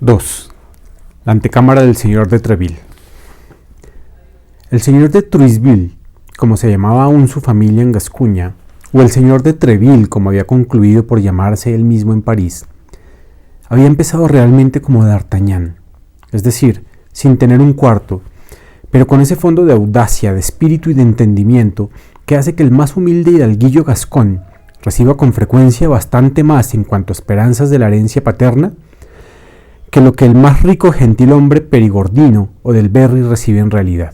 2. La antecámara del señor de Treville. El señor de Truisville, como se llamaba aún su familia en Gascuña, o el señor de Treville, como había concluido por llamarse él mismo en París, había empezado realmente como D'Artagnan, es decir, sin tener un cuarto, pero con ese fondo de audacia, de espíritu y de entendimiento que hace que el más humilde hidalguillo gascón reciba con frecuencia bastante más en cuanto a esperanzas de la herencia paterna que lo que el más rico gentilhombre perigordino o del Berry recibe en realidad.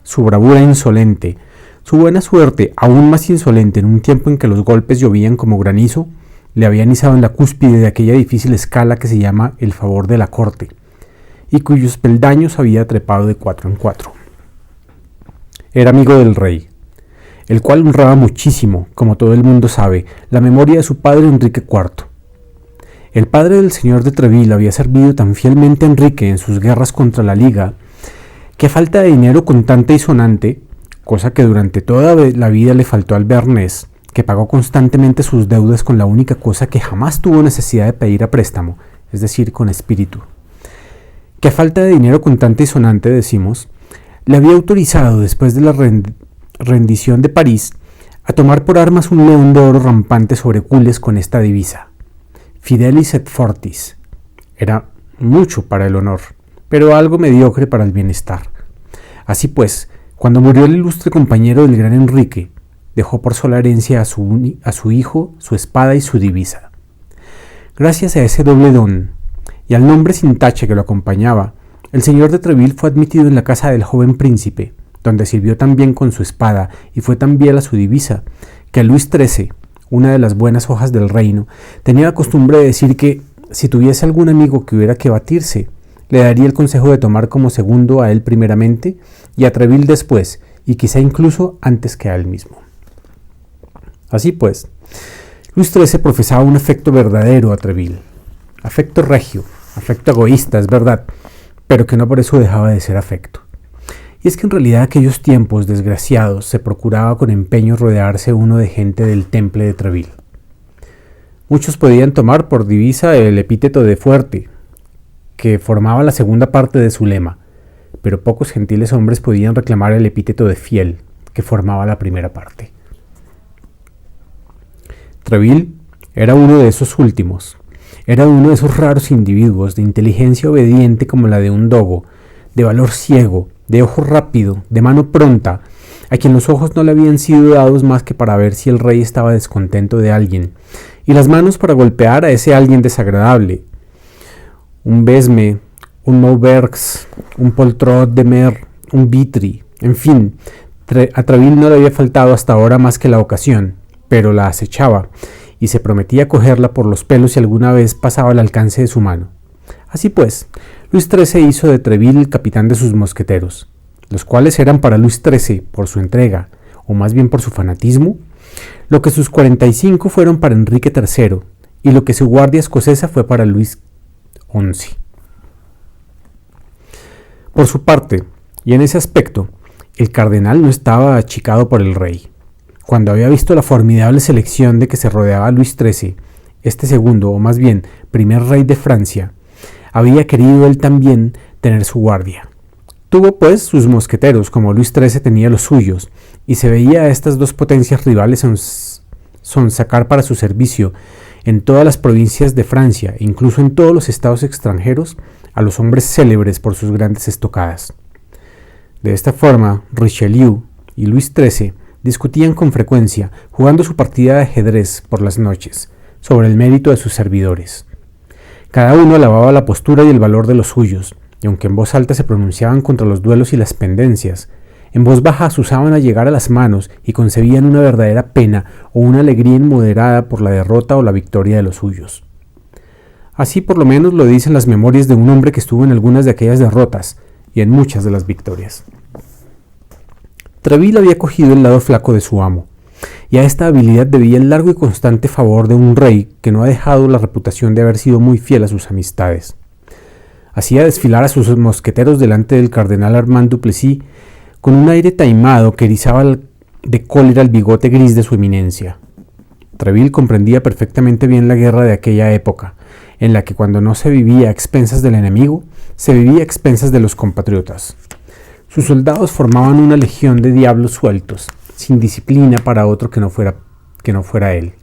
Su bravura insolente, su buena suerte aún más insolente en un tiempo en que los golpes llovían como granizo, le habían izado en la cúspide de aquella difícil escala que se llama el favor de la corte, y cuyos peldaños había trepado de 4 en 4. Era amigo del rey, el cual honraba muchísimo, como todo el mundo sabe, la memoria de su padre Enrique IV. El padre del señor de Treville había servido tan fielmente a Enrique en sus guerras contra la Liga, que a falta de dinero contante y sonante, cosa que durante toda la vida le faltó al Bearnés, que pagó constantemente sus deudas con la única cosa que jamás tuvo necesidad de pedir a préstamo, es decir, con espíritu. Que a falta de dinero contante y sonante, decimos, le había autorizado, después de la rendición de París, a tomar por armas un león de oro rampante sobre gules con esta divisa: Fidelis et Fortis. Era mucho para el honor, pero algo mediocre para el bienestar. Así pues, cuando murió el ilustre compañero del gran Enrique, dejó por sola herencia a su hijo, su espada y su divisa. Gracias a ese doble don, y al nombre sin tache que lo acompañaba, el señor de Treville fue admitido en la casa del joven príncipe, donde sirvió tan bien con su espada y fue tan fiel a su divisa, que Luis XIII, una de las buenas hojas del reino, tenía la costumbre de decir que, si tuviese algún amigo que hubiera que batirse, le daría el consejo de tomar como segundo a él primeramente y a Treville después, y quizá incluso antes que a él mismo. Así pues, Luis XIII profesaba un afecto verdadero a Treville, afecto regio, afecto egoísta, es verdad, pero que no por eso dejaba de ser afecto. Y es que en realidad aquellos tiempos desgraciados se procuraba con empeño rodearse uno de gente del temple de Treville. Muchos podían tomar por divisa el epíteto de fuerte, que formaba la segunda parte de su lema, pero pocos gentiles hombres podían reclamar el epíteto de fiel, que formaba la primera parte. Treville era uno de esos últimos, era uno de esos raros individuos de inteligencia obediente como la de un dogo, de valor ciego, de ojo rápido, de mano pronta, a quien los ojos no le habían sido dados más que para ver si el rey estaba descontento de alguien, y las manos para golpear a ese alguien desagradable. Un Besme, un Maubergs, un Poltrot de Mer, un Vitry, en fin, a Treville no le había faltado hasta ahora más que la ocasión, pero la acechaba, y se prometía cogerla por los pelos si alguna vez pasaba al alcance de su mano. Así pues, Luis XIII hizo de Treville el capitán de sus mosqueteros, los cuales eran para Luis XIII, por su entrega, o más bien por su fanatismo, lo que sus 45 fueron para Enrique III, y lo que su guardia escocesa fue para Luis XI. Por su parte, y en ese aspecto, el cardenal no estaba achicado por el rey. Cuando había visto la formidable selección de que se rodeaba Luis XIII, este segundo, o más bien, primer rey de Francia, había querido él también tener su guardia. Tuvo pues sus mosqueteros, como Luis XIII tenía los suyos, y se veía a estas dos potencias rivales sonsacar para su servicio en todas las provincias de Francia, e incluso en todos los estados extranjeros, a los hombres célebres por sus grandes estocadas. De esta forma, Richelieu y Luis XIII discutían con frecuencia, jugando su partida de ajedrez por las noches, sobre el mérito de sus servidores. Cada uno alababa la postura y el valor de los suyos, y aunque en voz alta se pronunciaban contra los duelos y las pendencias, en voz baja asusaban a llegar a las manos y concebían una verdadera pena o una alegría inmoderada por la derrota o la victoria de los suyos. Así por lo menos lo dicen las memorias de un hombre que estuvo en algunas de aquellas derrotas y en muchas de las victorias. Treville había cogido el lado flaco de su amo, y a esta habilidad debía el largo y constante favor de un rey que no ha dejado la reputación de haber sido muy fiel a sus amistades. Hacía desfilar a sus mosqueteros delante del cardenal Armand Duplessis con un aire taimado que erizaba de cólera el bigote gris de su eminencia. Treville comprendía perfectamente bien la guerra de aquella época, en la que cuando no se vivía a expensas del enemigo, se vivía a expensas de los compatriotas. Sus soldados formaban una legión de diablos sueltos, sin disciplina para otro que no fuera él.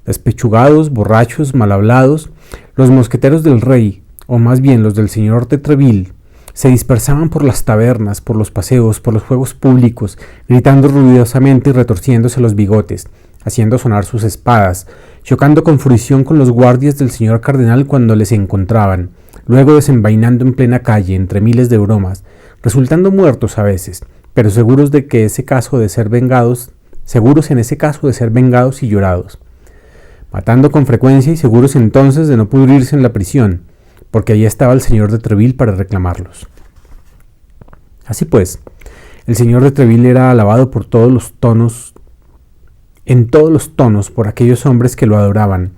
Despechugados, borrachos, mal hablados, los mosqueteros del rey, o más bien los del señor de Treville, se dispersaban por las tabernas, por los paseos, por los juegos públicos, gritando ruidosamente y retorciéndose los bigotes, haciendo sonar sus espadas, chocando con fruición con los guardias del señor cardenal cuando les encontraban, luego desenvainando en plena calle, entre miles de bromas, resultando muertos a veces, pero seguros en ese caso de ser vengados y llorados, matando con frecuencia y seguros entonces de no pudrirse en la prisión, porque allí estaba el señor de Treville para reclamarlos. Así pues, el señor de Treville era alabado en todos los tonos por aquellos hombres que lo adoraban,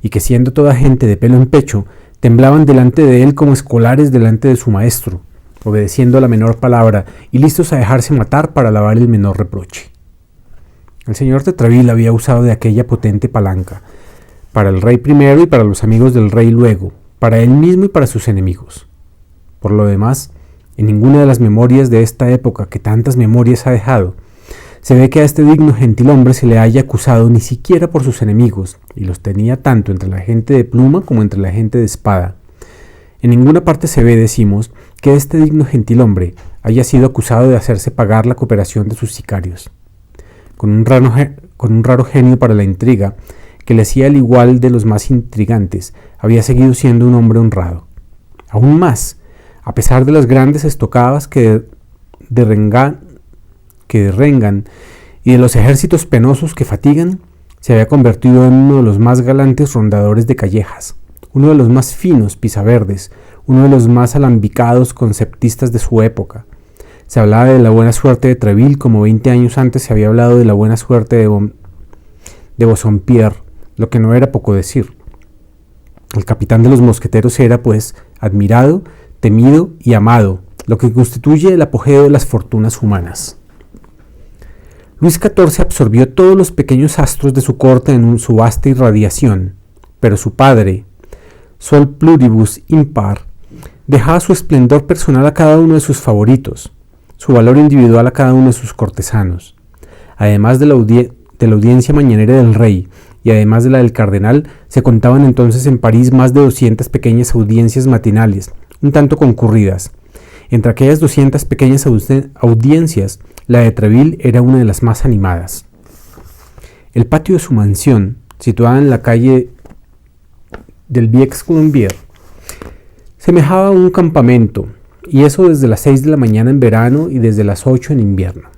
y que siendo toda gente de pelo en pecho, temblaban delante de él como escolares delante de su maestro, obedeciendo a la menor palabra y listos a dejarse matar para alabar el menor reproche. El señor de Treville había usado de aquella potente palanca, para el rey primero y para los amigos del rey luego, para él mismo y para sus enemigos. Por lo demás, en ninguna de las memorias de esta época que tantas memorias ha dejado, se ve que a este digno gentilhombre se le haya acusado ni siquiera por sus enemigos, y los tenía tanto entre la gente de pluma como entre la gente de espada. En ninguna parte se ve, decimos, que este digno gentilhombre haya sido acusado de hacerse pagar la cooperación de sus sicarios. Con un raro genio para la intriga, que le hacía el igual de los más intrigantes, había seguido siendo un hombre honrado. Aún más, a pesar de las grandes estocadas que derrengan y de los ejércitos penosos que fatigan, se había convertido en uno de los más galantes rondadores de callejas, uno de los más finos pisaverdes, uno de los más alambicados conceptistas de su época. Se hablaba de la buena suerte de Treville como 20 años antes se había hablado de la buena suerte de Bassompierre, lo que no era poco decir. El capitán de los mosqueteros era, pues, admirado, temido y amado, lo que constituye el apogeo de las fortunas humanas. Luis XIV absorbió todos los pequeños astros de su corte en su vasta irradiación, pero su padre, Sol pluribus impar, dejaba su esplendor personal a cada uno de sus favoritos, su valor individual a cada uno de sus cortesanos. Además de la audiencia mañanera del rey y además de la del cardenal, se contaban entonces en París más de 200 pequeñas audiencias matinales, un tanto concurridas. Entre aquellas 200 pequeñas audiencias, la de Treville era una de las más animadas. El patio de su mansión, situada en la calle del Vieux-Colombier, semejaba a un campamento, y eso desde las 6 de la mañana en verano y desde las 8 en invierno.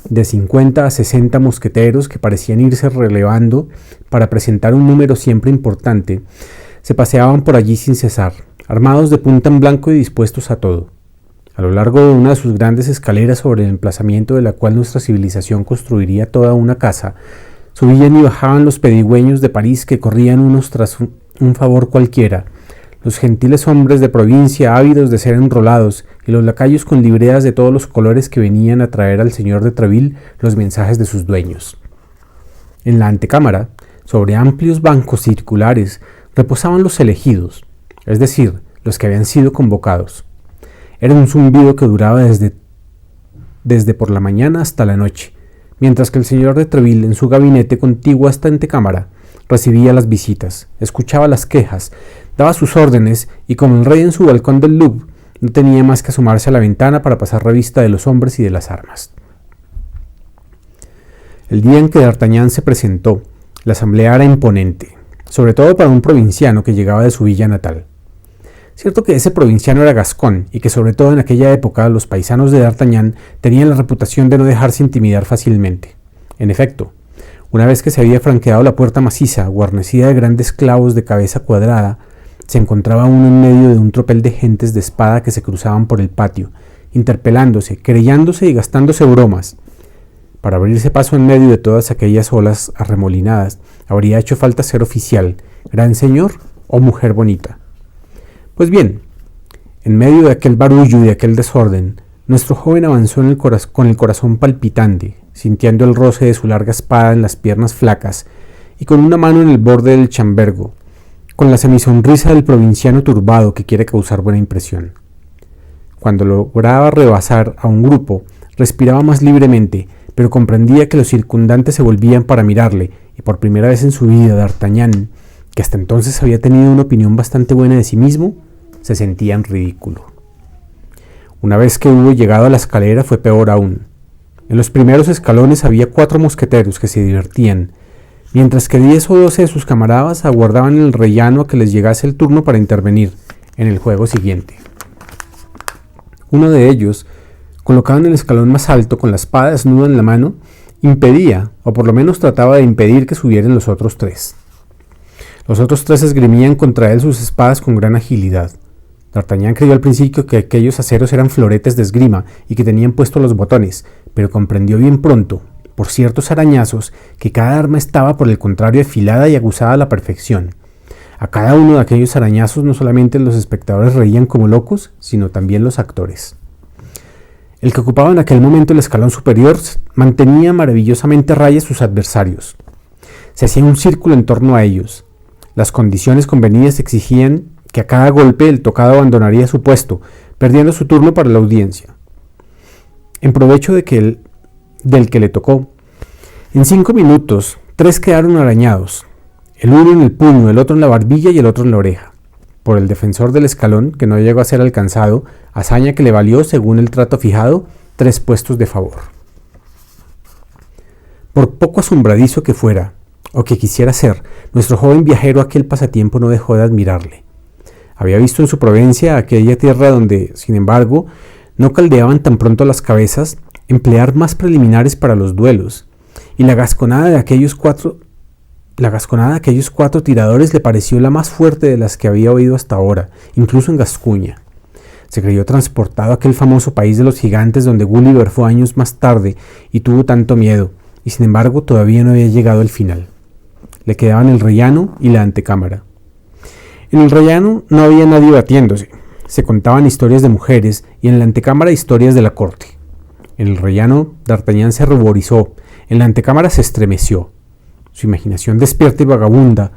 De 50 a 60 mosqueteros que parecían irse relevando para presentar un número siempre importante, se paseaban por allí sin cesar, armados de punta en blanco y dispuestos a todo. A lo largo de una de sus grandes escaleras sobre el emplazamiento de la cual nuestra civilización construiría toda una casa, subían y bajaban los pedigüeños de París que corrían unos tras un favor cualquiera, los gentiles hombres de provincia ávidos de ser enrolados y los lacayos con libreas de todos los colores que venían a traer al señor de Treville los mensajes de sus dueños. En la antecámara, sobre amplios bancos circulares, reposaban los elegidos, es decir, los que habían sido convocados. Era un zumbido que duraba desde por la mañana hasta la noche, mientras que el señor de Treville en su gabinete contiguo a esta antecámara recibía las visitas, escuchaba las quejas, daba sus órdenes y como el rey en su balcón del Louvre no tenía más que asomarse a la ventana para pasar revista de los hombres y de las armas. El día en que D'Artagnan se presentó, la asamblea era imponente, sobre todo para un provinciano que llegaba de su villa natal. Cierto que ese provinciano era gascón y que sobre todo en aquella época los paisanos de D'Artagnan tenían la reputación de no dejarse intimidar fácilmente. En efecto, una vez que se había franqueado la puerta maciza, guarnecida de grandes clavos de cabeza cuadrada, se encontraba uno en medio de un tropel de gentes de espada que se cruzaban por el patio, interpelándose, querellándose y gastándose bromas. Para abrirse paso en medio de todas aquellas olas arremolinadas, habría hecho falta ser oficial, gran señor o mujer bonita. Pues bien, en medio de aquel barullo y de aquel desorden, nuestro joven avanzó con el corazón palpitante, sintiendo el roce de su larga espada en las piernas flacas y con una mano en el borde del chambergo, con la semisonrisa del provinciano turbado que quiere causar buena impresión. Cuando lograba rebasar a un grupo, respiraba más libremente, pero comprendía que los circundantes se volvían para mirarle, y por primera vez en su vida D'Artagnan, que hasta entonces había tenido una opinión bastante buena de sí mismo, se sentía en ridículo. Una vez que hubo llegado a la escalera fue peor aún. En los primeros escalones había 4 mosqueteros que se divertían, mientras que 10 o 12 de sus camaradas aguardaban en el rellano a que les llegase el turno para intervenir en el juego siguiente. Uno de ellos, colocado en el escalón más alto con la espada desnuda en la mano, impedía, o por lo menos trataba de impedir que subieran los otros 3. Los otros 3 esgrimían contra él sus espadas con gran agilidad. D'Artagnan creyó al principio que aquellos aceros eran floretes de esgrima y que tenían puestos los botones, pero comprendió bien pronto, por ciertos arañazos, que cada arma estaba por el contrario afilada y aguzada a la perfección. A cada uno de aquellos arañazos no solamente los espectadores reían como locos, sino también los actores. El que ocupaba en aquel momento el escalón superior mantenía maravillosamente a raya a sus adversarios. Se hacía un círculo en torno a ellos. Las condiciones convenidas exigían que a cada golpe el tocado abandonaría su puesto, perdiendo su turno para la audiencia. En provecho del que le tocó, en 5 minutos, 3 quedaron arañados, el uno en el puño, el otro en la barbilla y el otro en la oreja, por el defensor del escalón, que no llegó a ser alcanzado, hazaña que le valió, según el trato fijado, 3 puestos de favor. Por poco asombradizo que fuera, o que quisiera ser, nuestro joven viajero aquel pasatiempo no dejó de admirarle. Había visto en su Provencia, aquella tierra donde, sin embargo, no caldeaban tan pronto las cabezas, emplear más preliminares para los duelos, y la gasconada de aquellos cuatro tiradores le pareció la más fuerte de las que había oído hasta ahora, incluso en Gascuña. Se creyó transportado a aquel famoso país de los gigantes donde Gulliver fue años más tarde y tuvo tanto miedo, y sin embargo todavía no había llegado al final. Le quedaban el rellano y la antecámara. En el rellano no había nadie batiéndose, se contaban historias de mujeres y en la antecámara historias de la corte. En el rellano D'Artagnan se ruborizó, en la antecámara se estremeció. Su imaginación despierta y vagabunda,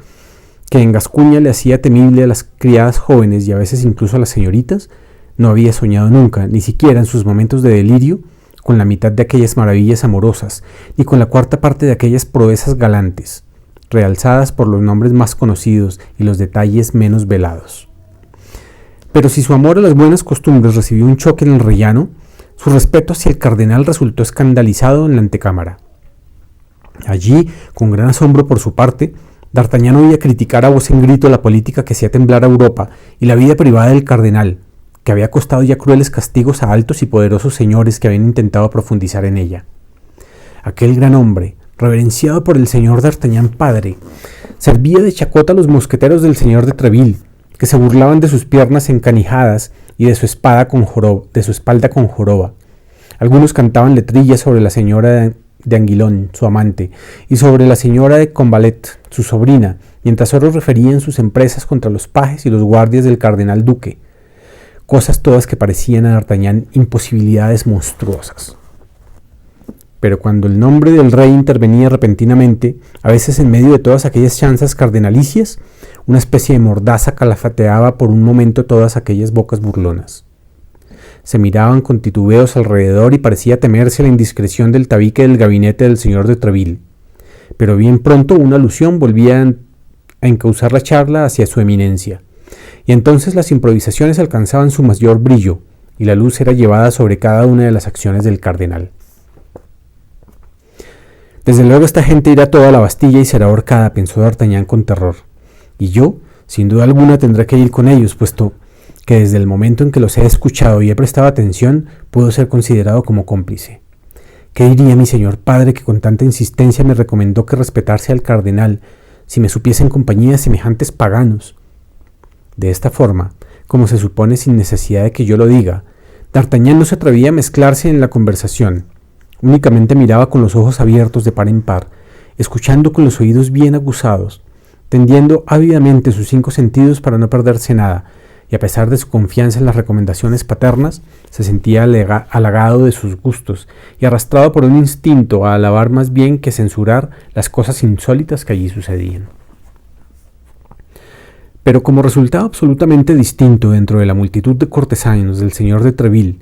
que en Gascuña le hacía temible a las criadas jóvenes y a veces incluso a las señoritas, no había soñado nunca, ni siquiera en sus momentos de delirio, con la mitad de aquellas maravillas amorosas, ni con la 4ª parte de aquellas proezas galantes, realzadas por los nombres más conocidos y los detalles menos velados. Pero si su amor a las buenas costumbres recibió un choque en el rellano, su respeto hacia el cardenal resultó escandalizado en la antecámara. Allí, con gran asombro por su parte, D'Artagnan oía criticar a voz en grito la política que hacía temblar a Europa y la vida privada del cardenal, que había costado ya crueles castigos a altos y poderosos señores que habían intentado profundizar en ella. Aquel gran hombre, reverenciado por el señor D'Artagnan padre, servía de chacota a los mosqueteros del señor de Treville, que se burlaban de sus piernas encanijadas y de su espalda con joroba. Algunos cantaban letrillas sobre la señora de Anguilón, su amante, y sobre la señora de Combalet, su sobrina, mientras otros referían sus empresas contra los pajes y los guardias del cardenal duque, cosas todas que parecían a D'Artagnan imposibilidades monstruosas. Pero cuando el nombre del rey intervenía repentinamente, a veces en medio de todas aquellas chanzas cardenalicias, una especie de mordaza calafateaba por un momento todas aquellas bocas burlonas. Se miraban con titubeos alrededor y parecía temerse la indiscreción del tabique del gabinete del señor de Treville. Pero bien pronto una alusión volvía a encauzar la charla hacia su eminencia, y entonces las improvisaciones alcanzaban su mayor brillo, y la luz era llevada sobre cada una de las acciones del cardenal. Desde luego esta gente irá toda a la Bastilla y será ahorcada, pensó D'Artagnan con terror, y yo, sin duda alguna, tendré que ir con ellos, puesto que desde el momento en que los he escuchado y he prestado atención, puedo ser considerado como cómplice. ¿Qué diría mi señor padre, que con tanta insistencia me recomendó que respetase al cardenal, si me supiese en compañía de semejantes paganos? De esta forma, como se supone sin necesidad de que yo lo diga, D'Artagnan no se atrevía a mezclarse en la conversación. Únicamente miraba con los ojos abiertos de par en par, escuchando con los oídos bien aguzados, tendiendo ávidamente sus 5 sentidos para no perderse nada, y a pesar de su confianza en las recomendaciones paternas, se sentía halagado de sus gustos y arrastrado por un instinto a alabar más bien que censurar las cosas insólitas que allí sucedían. Pero como resultaba absolutamente distinto dentro de la multitud de cortesanos del señor de Treville,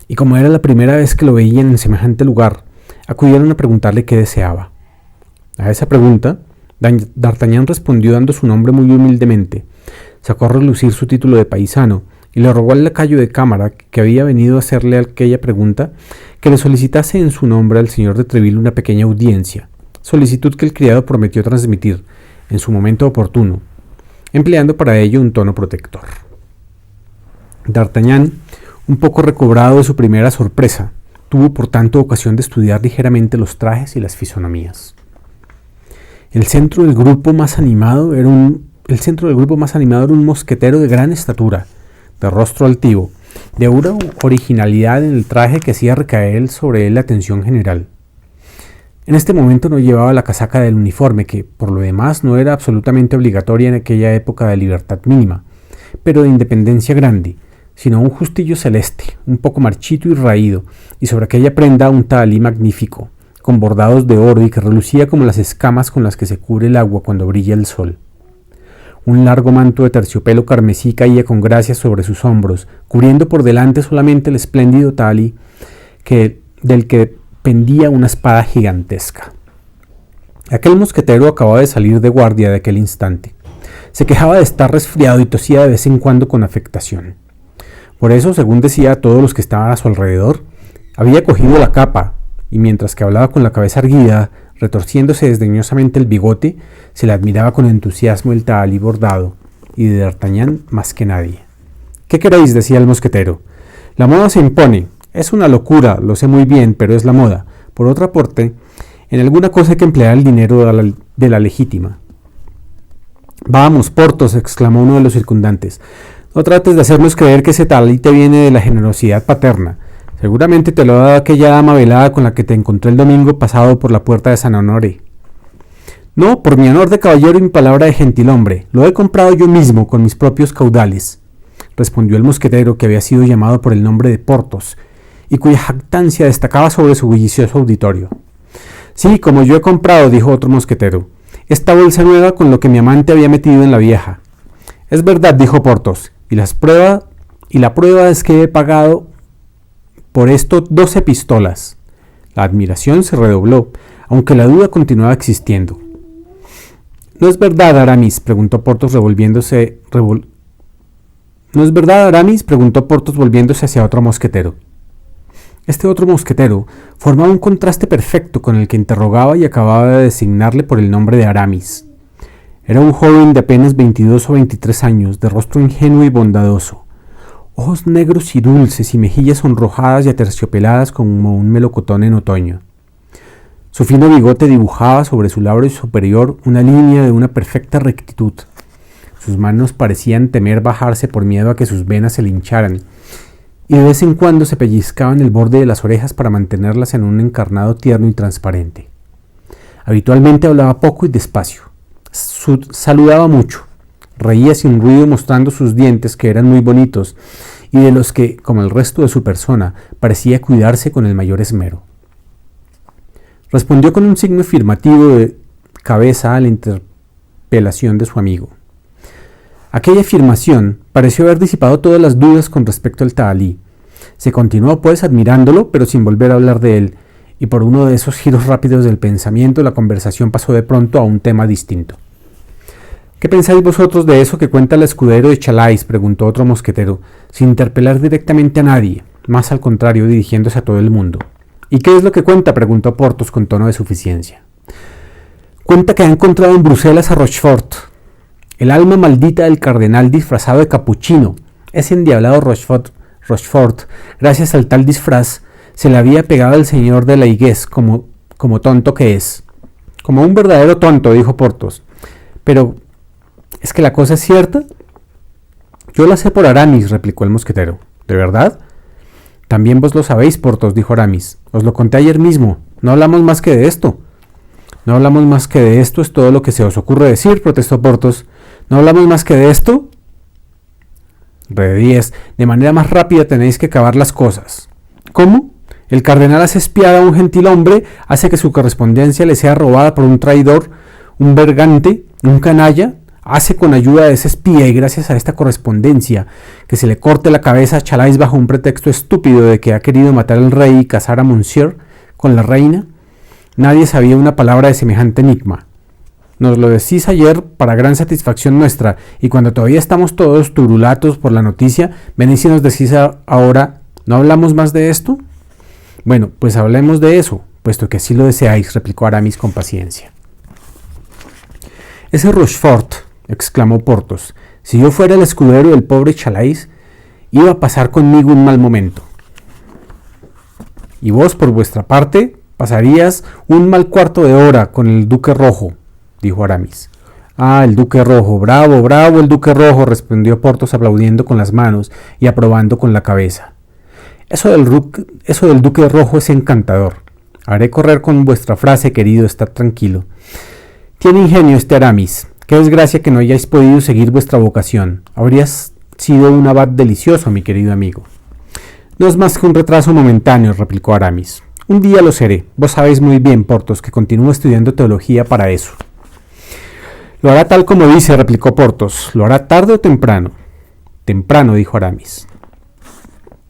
y como era la primera vez que lo veían en semejante lugar, acudieron a preguntarle qué deseaba. A esa pregunta, D'Artagnan respondió dando su nombre muy humildemente, sacó a relucir su título de paisano y le rogó al lacayo de cámara que había venido a hacerle aquella pregunta que le solicitase en su nombre al señor de Treville una pequeña audiencia, solicitud que el criado prometió transmitir en su momento oportuno, empleando para ello un tono protector. D'Artagnan, un poco recobrado de su primera sorpresa, tuvo por tanto ocasión de estudiar ligeramente los trajes y las fisonomías. El centro del grupo más animado era un mosquetero de gran estatura, de rostro altivo, de una originalidad en el traje que hacía recaer sobre él la atención general. En este momento no llevaba la casaca del uniforme, que por lo demás no era absolutamente obligatoria en aquella época de libertad mínima, pero de independencia grande, sino un justillo celeste, un poco marchito y raído, y sobre aquella prenda un tahalí magnífico, con bordados de oro y que relucía como las escamas con las que se cubre el agua cuando brilla el sol. Un largo manto de terciopelo carmesí caía con gracia sobre sus hombros, cubriendo por delante solamente el espléndido tahalí del que pendía una espada gigantesca. Aquel mosquetero acababa de salir de guardia de aquel instante. Se quejaba de estar resfriado y tosía de vez en cuando con afectación. Por eso, según decía a todos los que estaban a su alrededor, había cogido la capa, y mientras que hablaba con la cabeza erguida, retorciéndose desdeñosamente el bigote, se le admiraba con entusiasmo el tahalí bordado, y de D'Artagnan más que nadie. «¿Qué queréis?», decía el mosquetero. «La moda se impone. Es una locura, lo sé muy bien, pero es la moda. Por otra parte, en alguna cosa hay que emplear el dinero de la legítima». «Vamos, Porthos», exclamó uno de los circundantes, «no trates de hacernos creer que ese tahalí te viene de la generosidad paterna. Seguramente te lo ha dado aquella dama velada con la que te encontré el domingo pasado por la puerta de San Honoré». «No, por mi honor de caballero y mi palabra de gentilhombre, lo he comprado yo mismo con mis propios caudales», respondió el mosquetero, que había sido llamado por el nombre de Porthos, y cuya jactancia destacaba sobre su bullicioso auditorio. «Sí, como yo he comprado», dijo otro mosquetero, «esta bolsa nueva con lo que mi amante había metido en la vieja». «Es verdad», dijo Porthos, y la prueba es que he pagado por esto 12 pistolas». La admiración se redobló, aunque la duda continuaba existiendo. «¿No es verdad, Aramis?», preguntó Porthos volviéndose hacia otro mosquetero. Este otro mosquetero formaba un contraste perfecto con el que interrogaba y acababa de designarle por el nombre de Aramis. Era un joven de apenas 22 o 23 años, de rostro ingenuo y bondadoso, ojos negros y dulces y mejillas sonrojadas y aterciopeladas como un melocotón en otoño. Su fino bigote dibujaba sobre su labio superior una línea de una perfecta rectitud. Sus manos parecían temer bajarse por miedo a que sus venas se le hincharan, y de vez en cuando se pellizcaban el borde de las orejas para mantenerlas en un encarnado tierno y transparente. Habitualmente hablaba poco y despacio. Saludaba mucho. Reía sin ruido mostrando sus dientes, que eran muy bonitos, y de los que, como el resto de su persona, parecía cuidarse con el mayor esmero. Respondió con un signo afirmativo de cabeza a la interpelación de su amigo. Aquella afirmación pareció haber disipado todas las dudas con respecto al tahalí. Se continuó pues admirándolo, pero sin volver a hablar de él, y por uno de esos giros rápidos del pensamiento la conversación pasó de pronto a un tema distinto. «¿Qué pensáis vosotros de eso que cuenta el escudero de Chalais?», preguntó otro mosquetero, sin interpelar directamente a nadie, más al contrario dirigiéndose a todo el mundo. «¿Y qué es lo que cuenta?», preguntó Porthos con tono de suficiencia. «Cuenta que ha encontrado en Bruselas a Rochefort, el alma maldita del cardenal disfrazado de capuchino. Ese endiablado Rochefort, gracias al tal disfraz, se le había pegado al señor de la Higues como tonto que es». «Como un verdadero tonto», dijo Porthos. «Pero, ¿es que la cosa es cierta?». «Yo la sé por Aramis», replicó el mosquetero. «¿De verdad?». «También vos lo sabéis, Porthos», dijo Aramis. «Os lo conté ayer mismo. No hablamos más que de esto». «No hablamos más que de esto, es todo lo que se os ocurre decir», protestó Porthos. «¿No hablamos más que de esto?». «Re-10, de manera más rápida tenéis que acabar las cosas». «¿Cómo? El cardenal hace espiar a un gentilhombre, hace que su correspondencia le sea robada por un traidor, un bergante, un canalla, Hace con ayuda de ese espía y gracias a esta correspondencia que se le corte la cabeza a Chalais bajo un pretexto estúpido de que ha querido matar al rey y casar a Monsieur con la reina. Nadie sabía una palabra de semejante enigma. Nos lo decís ayer para gran satisfacción nuestra, y cuando todavía estamos todos turulatos por la noticia, venís y nos decís ahora, ¿no hablamos más de esto? Bueno, pues hablemos de eso, puesto que así lo deseáis, replicó Aramis con paciencia. Ese Rochefort, exclamó Porthos, si yo fuera el escudero del pobre Chalais, iba a pasar conmigo un mal momento. Y vos, por vuestra parte, pasarías un mal cuarto de hora con el Duque Rojo, dijo Aramis. Ah, el Duque Rojo, bravo, bravo el Duque Rojo, respondió Porthos aplaudiendo con las manos y aprobando con la cabeza. Eso del Duque Rojo es encantador. Haré correr con vuestra frase, querido, estad tranquilo. Tiene ingenio este Aramis. Qué desgracia que no hayáis podido seguir vuestra vocación. Habrías sido un abad delicioso, mi querido amigo. No es más que un retraso momentáneo, replicó Aramis. Un día lo seré. Vos sabéis muy bien, Porthos, que continúo estudiando teología para eso. Lo hará tal como dice, replicó Porthos. Lo hará tarde o temprano. Temprano, dijo Aramis.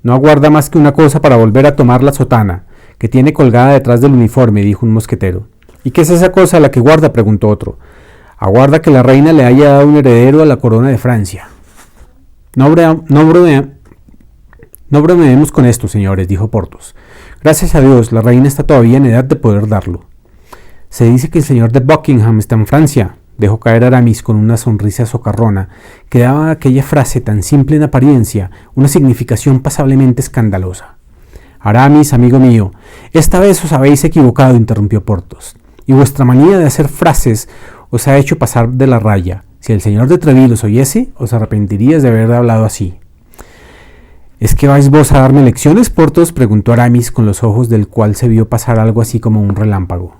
No aguarda más que una cosa para volver a tomar la sotana, que tiene colgada detrás del uniforme, dijo un mosquetero. ¿Y qué es esa cosa la que guarda?, preguntó otro. Aguarda que la reina le haya dado un heredero a la corona de Francia. No bromeemos con esto, señores, dijo Porthos. Gracias a Dios, la reina está todavía en edad de poder darlo. Se dice que el señor de Buckingham está en Francia, dejó caer Aramis con una sonrisa socarrona que daba a aquella frase tan simple en apariencia una significación pasablemente escandalosa. Aramis, amigo mío, esta vez os habéis equivocado, interrumpió Porthos, y vuestra manía de hacer frases os ha hecho pasar de la raya. Si el señor de Treville os oyese, os arrepentiríais de haber hablado así. ¿Es que vais vos a darme lecciones, Porthos?, preguntó Aramis, con los ojos del cual se vio pasar algo así como un relámpago.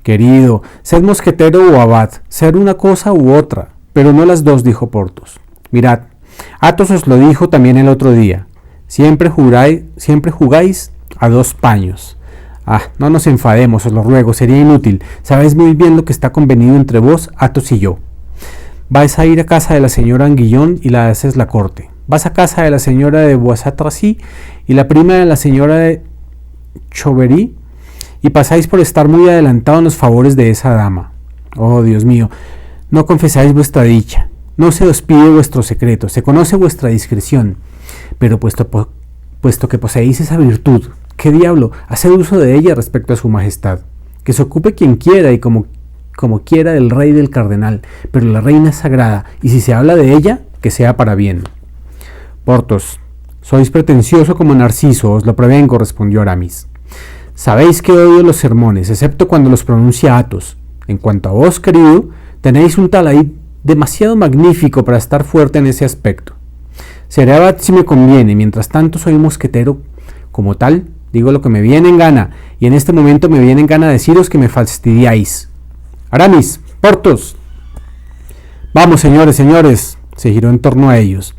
Querido, sed mosquetero o abad, ser una cosa u otra, pero no las dos, dijo Porthos. Mirad, Athos os lo dijo también el otro día. Siempre jugáis a dos paños. Ah, no nos enfademos, os lo ruego, sería inútil. Sabéis muy bien lo que está convenido entre vos, Athos y yo. Vais a ir a casa de la señora Anguillón y la haces la corte. Vas a casa de la señora de Boissy y la prima de la señora de Chauvery y pasáis por estar muy adelantado en los favores de esa dama. Oh, Dios mío, no confesáis vuestra dicha. No se os pide vuestro secreto, se conoce vuestra discreción. Pero puesto que poseéis esa virtud, ¿qué diablo? Haced uso de ella respecto a su majestad. Que se ocupe quien quiera y como quiera del rey y del cardenal, pero la reina es sagrada, y si se habla de ella, que sea para bien. Porthos, sois pretencioso como Narciso, os lo prevengo, respondió Aramis. Sabéis que odio los sermones, excepto cuando los pronuncia Athos. En cuanto a vos, querido, tenéis un tal ahí demasiado magnífico para estar fuerte en ese aspecto. Seré abad si me conviene, mientras tanto soy mosquetero como tal, digo lo que me viene en gana, y en este momento me viene en gana deciros que me fastidiáis. Aramis, Porthos. Vamos, señores, se giró en torno a ellos.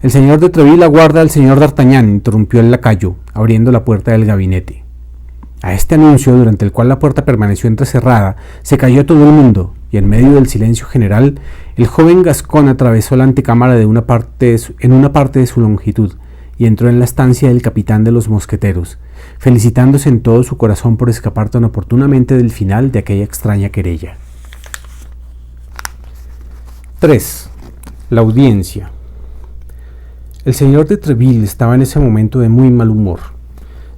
El señor de Treville aguarda al señor d'Artagnan, interrumpió el lacayo, abriendo la puerta del gabinete. A este anuncio, durante el cual la puerta permaneció entrecerrada, se cayó todo el mundo, y en medio del silencio general, el joven gascón atravesó la antecámara en una parte de su longitud, y entró en la estancia del capitán de los mosqueteros, felicitándose en todo su corazón por escapar tan oportunamente del final de aquella extraña querella. 3. La audiencia. El señor de Treville estaba en ese momento de muy mal humor.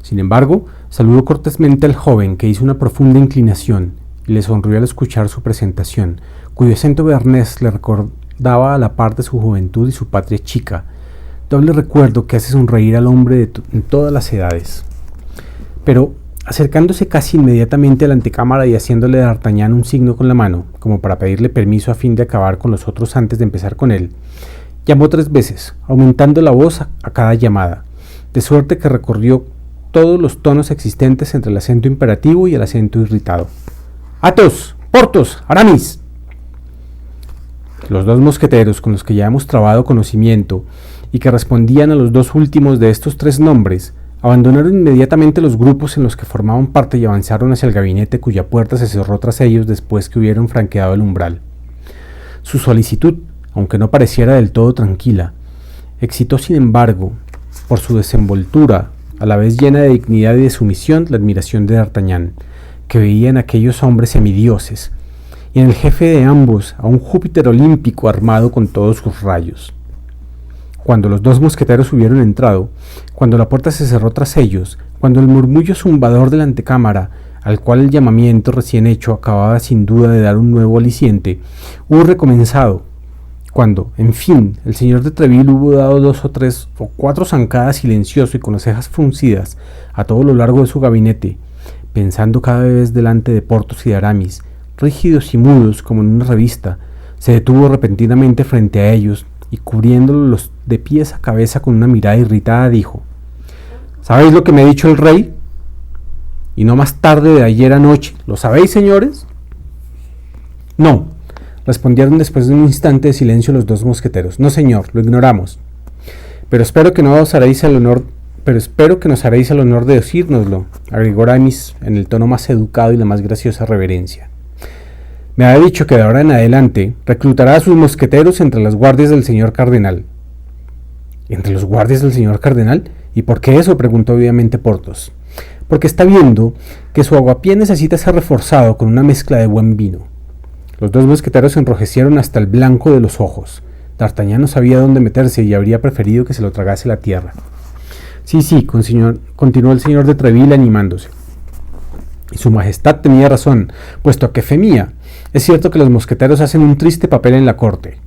Sin embargo, saludó cortésmente al joven, que hizo una profunda inclinación, y le sonrió al escuchar su presentación, cuyo acento bearnés le recordaba a la par de su juventud y su patria chica, doble recuerdo que hace sonreír al hombre en todas las edades. Pero, acercándose casi inmediatamente a la antecámara y haciéndole a D'Artagnan un signo con la mano, como para pedirle permiso a fin de acabar con los otros antes de empezar con él, llamó 3 veces, aumentando la voz a cada llamada, de suerte que recorrió todos los tonos existentes entre el acento imperativo y el acento irritado. ¡Athos! ¡Porthos! ¡Aramis! Los 2 mosqueteros con los que ya hemos trabado conocimiento y que respondían a los 2 últimos de estos 3 nombres, abandonaron inmediatamente los grupos en los que formaban parte y avanzaron hacia el gabinete, cuya puerta se cerró tras ellos después que hubieron franqueado el umbral. Su solicitud, aunque no pareciera del todo tranquila, excitó sin embargo, por su desenvoltura, a la vez llena de dignidad y de sumisión, la admiración de D'Artagnan, que veía en aquellos hombres semidioses, y en el jefe de ambos a un Júpiter olímpico armado con todos sus rayos. Cuando los dos mosqueteros hubieron entrado, cuando la puerta se cerró tras ellos, cuando el murmullo zumbador de la antecámara, al cual el llamamiento recién hecho acababa sin duda de dar un nuevo aliciente, hubo recomenzado, cuando, en fin, el señor de Treville hubo dado 2 o 3 o 4 zancadas silencioso y con las cejas fruncidas a todo lo largo de su gabinete, pensando cada vez delante de Porthos y de Aramis, rígidos y mudos como en una revista, se detuvo repentinamente frente a ellos y cubriéndolos de pies a cabeza con una mirada irritada dijo: ¿Sabéis lo que me ha dicho el rey? Y no más tarde de ayer anoche. ¿Lo sabéis, señores? No, respondieron después de un instante de silencio los dos mosqueteros. No, señor, lo ignoramos. Pero espero que nos haréis el honor de decírnoslo, agregó Aramis en el tono más educado y la más graciosa reverencia. Me ha dicho que de ahora en adelante reclutará a sus mosqueteros entre las guardias del señor cardenal. ¿Entre los guardias del señor cardenal? ¿Y por qué eso?, preguntó obviamente Porthos. Porque está viendo que su aguapié necesita ser reforzado con una mezcla de buen vino. Los dos mosqueteros se enrojecieron hasta el blanco de los ojos. D'Artagnan no sabía dónde meterse y habría preferido que se lo tragase la tierra. Sí, continuó el señor de Treville animándose. Y su majestad tenía razón, puesto que fe mía, es cierto que los mosqueteros hacen un triste papel en la corte.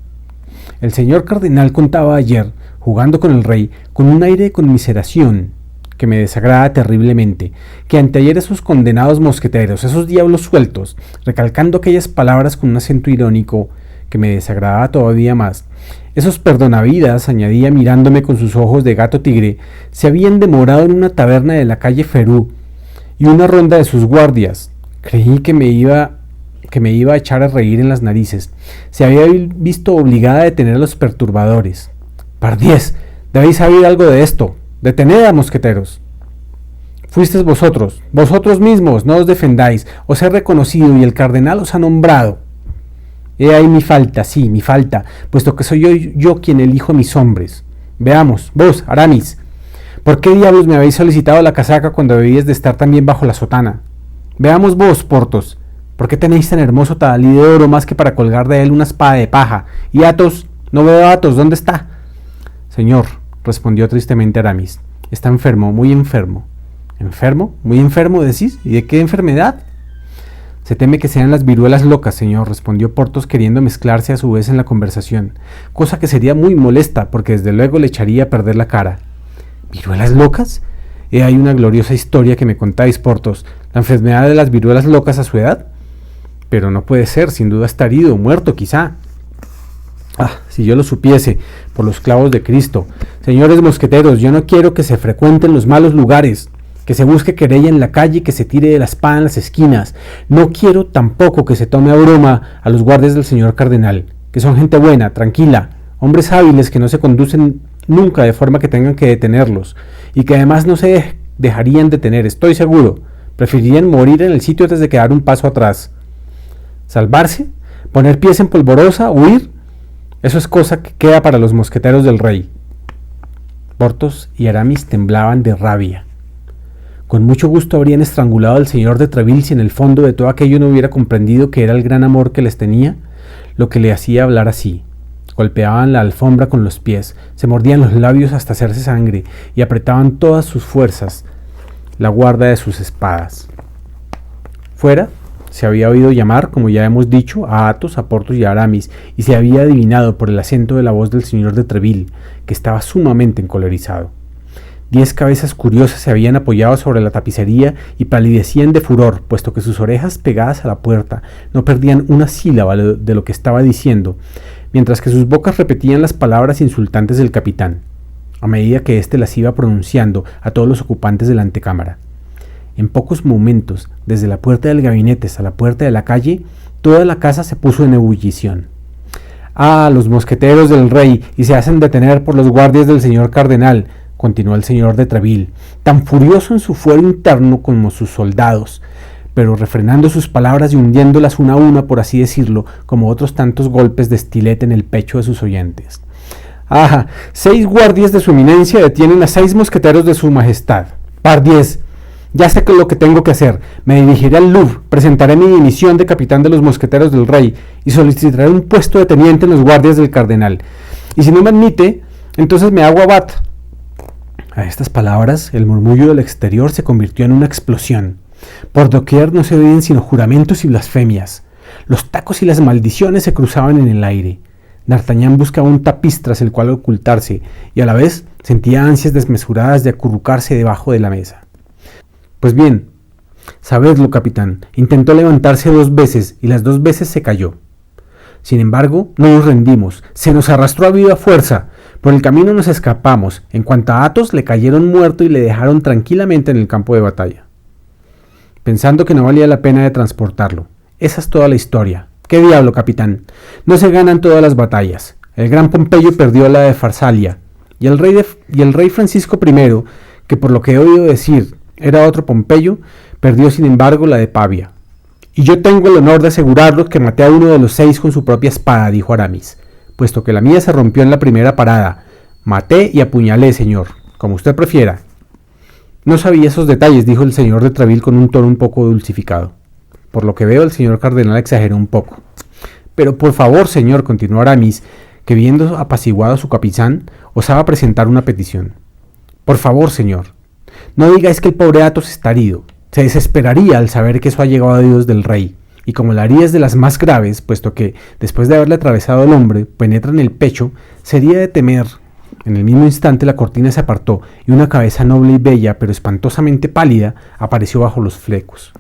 El señor cardenal contaba ayer, jugando con el rey, con un aire de conmiseración que me desagrada terriblemente, que anteayer esos condenados mosqueteros, esos diablos sueltos, recalcando aquellas palabras con un acento irónico que me desagradaba todavía más, esos perdonavidas, añadía mirándome con sus ojos de gato tigre, se habían demorado en una taberna de la calle Ferú y una ronda de sus guardias. Creí que me iba a echar a reír en las narices. Se había visto obligada a detener a los perturbadores. Pardiez, debéis saber algo de esto. Detened a mosqueteros. Fuisteis vosotros mismos, no os defendáis, os he reconocido y el cardenal os ha nombrado. He ahí mi falta, puesto que soy yo quien elijo a mis hombres. Veamos, vos, Aramis, ¿por qué diablos me habéis solicitado la casaca cuando debíais de estar también bajo la sotana? Veamos vos, Porthos, ¿por qué tenéis tan hermoso tahalí de oro más que para colgar de él una espada de paja? Y Athos, no veo a Athos, ¿dónde está? Señor, respondió tristemente Aramis, está enfermo, muy enfermo. ¿Enfermo? ¿Muy enfermo decís? ¿Y de qué enfermedad? Se teme que sean las viruelas locas, señor, respondió Porthos queriendo mezclarse a su vez en la conversación, cosa que sería muy molesta porque desde luego le echaría a perder la cara. ¿Viruelas locas? He ahí una gloriosa historia que me contáis, Porthos, la enfermedad de las viruelas locas a su edad. Pero no puede ser, sin duda está herido, muerto quizá. Ah, si yo lo supiese, por los clavos de Cristo. Señores mosqueteros, yo no quiero que se frecuenten los malos lugares, que se busque querella en la calle y que se tire de la espada en las esquinas. No quiero tampoco que se tome a broma a los guardias del señor cardenal, que son gente buena, tranquila, hombres hábiles que no se conducen nunca de forma que tengan que detenerlos, y que además no se dejarían detener, estoy seguro. Preferirían morir en el sitio antes de quedar un paso atrás. ¿Salvarse? ¿Poner pies en polvorosa? ¿Huir? Eso es cosa que queda para los mosqueteros del rey. Porthos y Aramis temblaban de rabia. Con mucho gusto habrían estrangulado al señor de Treville si en el fondo de todo aquello no hubiera comprendido que era el gran amor que les tenía lo que le hacía hablar así. Golpeaban la alfombra con los pies, se mordían los labios hasta hacerse sangre y apretaban todas sus fuerzas la guarda de sus espadas. Fuera se había oído llamar, como ya hemos dicho, a Athos, a Porthos y a Aramis, y se había adivinado por el acento de la voz del señor de Treville, que estaba sumamente encolerizado. 10 cabezas curiosas se habían apoyado sobre la tapicería y palidecían de furor, puesto que sus orejas pegadas a la puerta no perdían una sílaba de lo que estaba diciendo, mientras que sus bocas repetían las palabras insultantes del capitán, a medida que éste las iba pronunciando a todos los ocupantes de la antecámara. En pocos momentos, desde la puerta del gabinete hasta la puerta de la calle, toda la casa se puso en ebullición. ¡Ah, los mosqueteros del rey! Y se hacen detener por los guardias del señor cardenal, continuó el señor de Treville, tan furioso en su fuero interno como sus soldados. pero refrenando sus palabras y hundiéndolas una a una, por así decirlo, como otros tantos golpes de estilete en el pecho de sus oyentes. ¡Ajá! 6 guardias de su eminencia detienen a 6 mosqueteros de su majestad. ¡Pardiez! Ya sé lo que tengo que hacer. Me dirigiré al Louvre, presentaré mi dimisión de capitán de los mosqueteros del rey y solicitaré un puesto de teniente en los guardias del cardenal. Y si no me admite, entonces me hago abad. A estas palabras, el murmullo del exterior se convirtió en una explosión. Por doquier no se oían sino juramentos y blasfemias. Los tacos y las maldiciones se cruzaban en el aire. D'Artagnan buscaba un tapiz tras el cual ocultarse, y a la vez sentía ansias desmesuradas de acurrucarse debajo de la mesa. Pues bien, sabedlo, capitán, intentó levantarse 2 veces, y las 2 veces se cayó. Sin embargo, no nos rendimos, se nos arrastró a viva fuerza. Por el camino nos escapamos. En cuanto a Athos, le cayeron muerto y le dejaron tranquilamente en el campo de batalla, pensando que no valía la pena de transportarlo. Esa es toda la historia. ¿Qué diablo, capitán? No se ganan todas las batallas. El gran Pompeyo perdió la de Farsalia, y el rey Francisco I, que por lo que he oído decir era otro Pompeyo, perdió sin embargo la de Pavia. Y yo tengo el honor de asegurarlo que maté a uno de los 6 con su propia espada, dijo Aramis, puesto que la mía se rompió en la primera parada. Maté y apuñalé, señor, como usted prefiera. No sabía esos detalles, dijo el señor de Treville con un tono un poco dulcificado. Por lo que veo, el señor cardenal exageró un poco. Pero por favor, señor, continuó Aramis, que viendo apaciguado a su capitán, osaba presentar una petición. Por favor, señor, no digáis que el pobre Athos está herido. Se desesperaría al saber que eso ha llegado a Dios del rey, y como la herida es de las más graves, puesto que, después de haberle atravesado el hombre, penetra en el pecho, sería de temer. En el mismo instante la cortina se apartó, y una cabeza noble y bella, pero espantosamente pálida, apareció bajo los flecos.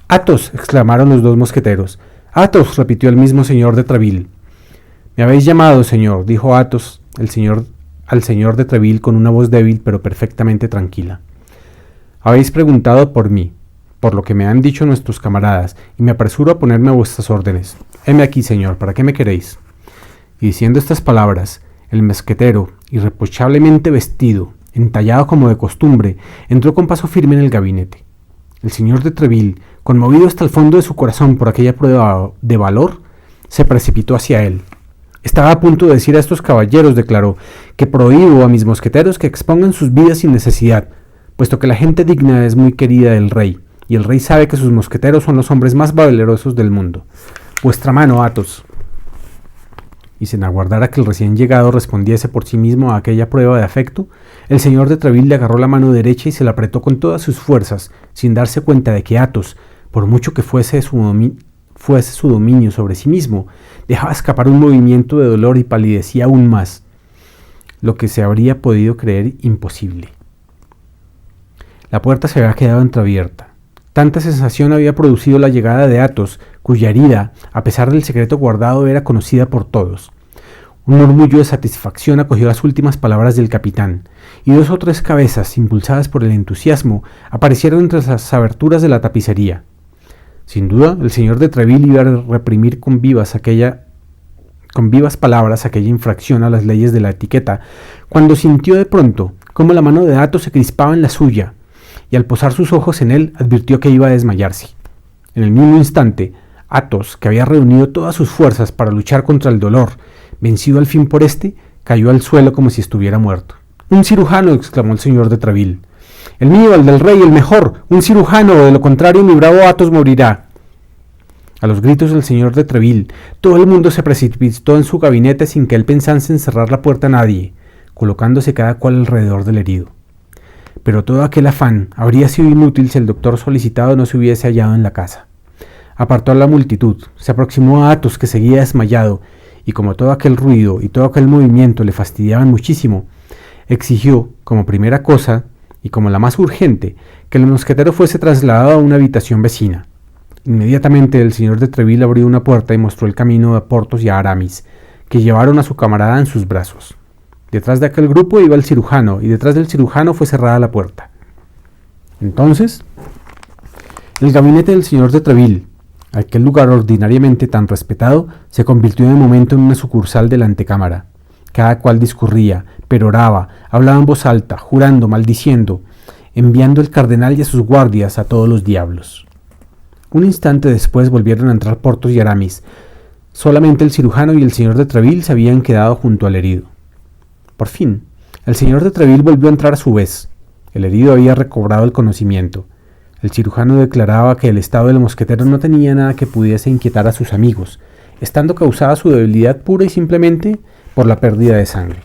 «¡Athos!», exclamaron los 2 mosqueteros. «¡Athos!», repitió el mismo señor de Treville. «Me habéis llamado, señor», dijo Athos al señor de Treville con una voz débil pero perfectamente tranquila. «Habéis preguntado por mí, por lo que me han dicho nuestros camaradas, y me apresuro a ponerme a vuestras órdenes. Heme aquí, señor, ¿para qué me queréis?». Y diciendo estas palabras, el mosquetero, irreprochablemente vestido, entallado como de costumbre, entró con paso firme en el gabinete. El señor de Treville, conmovido hasta el fondo de su corazón por aquella prueba de valor, se precipitó hacia él. «Estaba a punto de decir a estos caballeros», declaró, «que prohíbo a mis mosqueteros que expongan sus vidas sin necesidad, puesto que la gente digna es muy querida del rey, y el rey sabe que sus mosqueteros son los hombres más valerosos del mundo. Vuestra mano, Athos». Y sin aguardar a que el recién llegado respondiese por sí mismo a aquella prueba de afecto, el señor de Treville le agarró la mano derecha y se la apretó con todas sus fuerzas, sin darse cuenta de que Athos, por mucho que fuese su dominio sobre sí mismo, dejaba escapar un movimiento de dolor y palidecía aún más, lo que se habría podido creer imposible. La puerta se había quedado entreabierta. Tanta sensación había producido la llegada de Athos, cuya herida, a pesar del secreto guardado, era conocida por todos. Un murmullo de satisfacción acogió las últimas palabras del capitán, y 2 o 3 cabezas, impulsadas por el entusiasmo, aparecieron entre las aberturas de la tapicería. Sin duda, el señor de Treville iba a reprimir con vivas palabras aquella infracción a las leyes de la etiqueta, cuando sintió de pronto cómo la mano de Athos se crispaba en la suya, y al posar sus ojos en él advirtió que iba a desmayarse. En el mismo instante, Athos, que había reunido todas sus fuerzas para luchar contra el dolor, vencido al fin por éste, cayó al suelo como si estuviera muerto. «¡Un cirujano!», exclamó el señor de Treville. «El mío, el del rey, el mejor, un cirujano, o de lo contrario mi bravo Athos morirá». A los gritos del señor de Treville, todo el mundo se precipitó en su gabinete sin que él pensase en cerrar la puerta a nadie, colocándose cada cual alrededor del herido. Pero todo aquel afán habría sido inútil si el doctor solicitado no se hubiese hallado en la casa. Apartó a la multitud, se aproximó a Athos, que seguía desmayado, y como todo aquel ruido y todo aquel movimiento le fastidiaban muchísimo, exigió, como primera cosa, y como la más urgente, que el mosquetero fuese trasladado a una habitación vecina. Inmediatamente el señor de Treville abrió una puerta y mostró el camino a Porthos y a Aramis, que llevaron a su camarada en sus brazos. Detrás de aquel grupo iba el cirujano, y detrás del cirujano fue cerrada la puerta. Entonces, el gabinete del señor de Treville, aquel lugar ordinariamente tan respetado, se convirtió de momento en una sucursal de la antecámara. Cada cual discurría, peroraba, hablaba en voz alta, jurando, maldiciendo, enviando el cardenal y a sus guardias a todos los diablos. Un instante después volvieron a entrar Porthos y Aramis. Solamente el cirujano y el señor de Treville se habían quedado junto al herido. Por fin, el señor de Treville volvió a entrar a su vez. El herido había recobrado el conocimiento. El cirujano declaraba que el estado del mosquetero no tenía nada que pudiese inquietar a sus amigos, estando causada su debilidad pura y simplemente por la pérdida de sangre.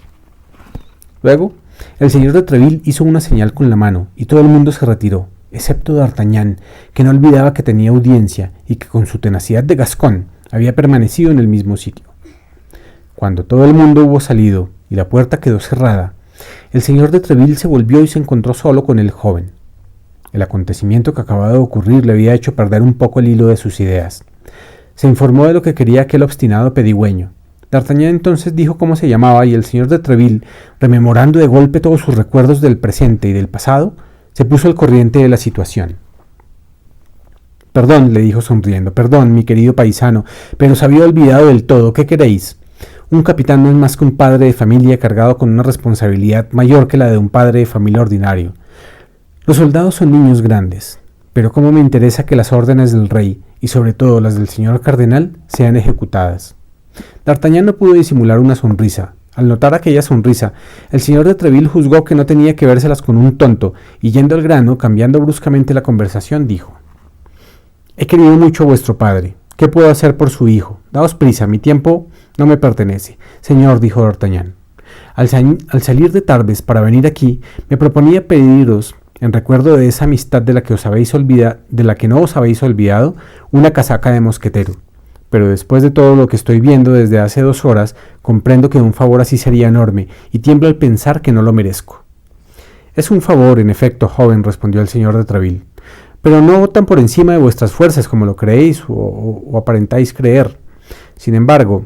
Luego, el señor de Treville hizo una señal con la mano y todo el mundo se retiró, excepto D'Artagnan, que no olvidaba que tenía audiencia y que con su tenacidad de gascón había permanecido en el mismo sitio. Cuando todo el mundo hubo salido y la puerta quedó cerrada, el señor de Treville se volvió y se encontró solo con el joven. El acontecimiento que acababa de ocurrir le había hecho perder un poco el hilo de sus ideas. Se informó de lo que quería aquel obstinado pedigüeño. D'Artagnan entonces dijo cómo se llamaba y el señor de Treville, rememorando de golpe todos sus recuerdos del presente y del pasado, se puso al corriente de la situación. «Perdón», le dijo sonriendo, «perdón, mi querido paisano, pero os había olvidado del todo. ¿Qué queréis? Un capitán no es más que un padre de familia cargado con una responsabilidad mayor que la de un padre de familia ordinario. Los soldados son niños grandes, pero cómo me interesa que las órdenes del rey, y sobre todo las del señor cardenal, sean ejecutadas». D'Artagnan no pudo disimular una sonrisa. Al notar aquella sonrisa, el señor de Treville juzgó que no tenía que vérselas con un tonto, y yendo al grano, cambiando bruscamente la conversación, dijo: «He querido mucho a vuestro padre. ¿Qué puedo hacer por su hijo? Daos prisa, mi tiempo no me pertenece». «Señor», dijo D'Artagnan, al salir de Tarbes para venir aquí, me proponía pediros, en recuerdo de esa amistad de la que no os habéis olvidado, una casaca de mosquetero. Pero después de todo lo que estoy viendo desde hace 2 horas, comprendo que un favor así sería enorme, y tiemblo al pensar que no lo merezco». «Es un favor, en efecto, joven», respondió el señor de Treville, «pero no tan por encima de vuestras fuerzas como lo creéis o aparentáis creer. Sin embargo,